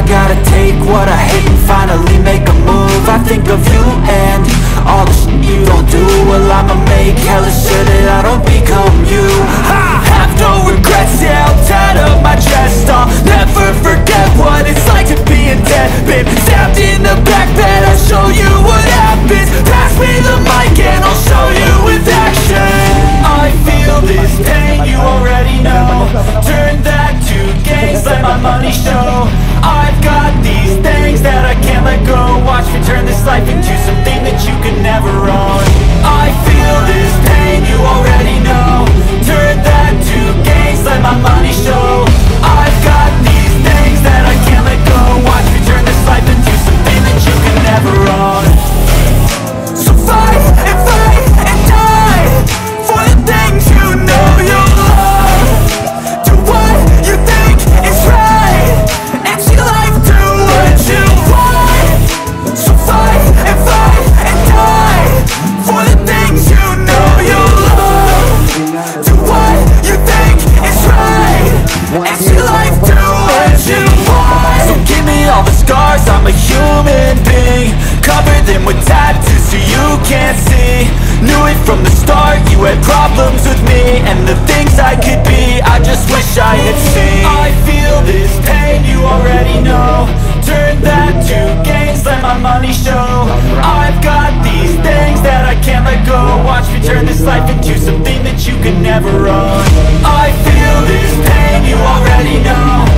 I gotta take what I hate and finally make a move. I think of you and all the shit you don't do. Well, I'ma make hella sure that I don't become you. I have no regrets, yeah, I'll tat up my chest. I'll never forget what it's like to be in debt. Been stabbed in the back bed, I'll show you what happens. Pass me the mic and I'll show you with action. I feel this pain, you already know. Turn that to gains, let my money show. I've got these things that I can't let go. Watch me turn this life into something that you could never own. I feel this pain, you already know. Turn that to gains, let my money show. I've got these things that I can't let go. Watch me turn this life into something that you could never own. So fight and die for the things you know you love. Do what you think is right, and see life do what you want. So fight and die for the things you know you love. Do what you think is right, and see life do what you want. So give me all the scars, I'm a human being. Cover them with tattoos so you can't see. Knew it from the start, you had problems with me and the things I could be, I just wish I had seen. I feel this pain, you already know. Turn that to gains, let my money show. I've got these things that I can't let go. Watch me turn this life into something that you could never own. I feel this pain, you already know.